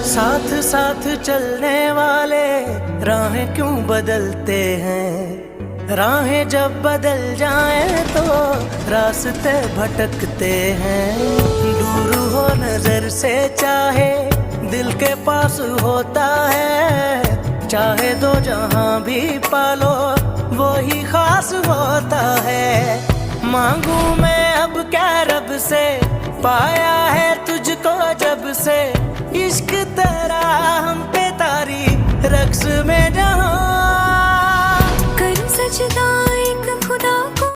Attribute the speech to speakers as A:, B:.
A: साथ साथ चलने वाले राहें क्यों बदलते हैं। राहें जब बदल जाएं तो रास्ते भटकते हैं। दूर हो नजर से चाहे दिल के पास होता है। चाहे दो जहां भी पालो वो ही खास होता है। मांगू मैं अब क्या रब से, पाया है तुझको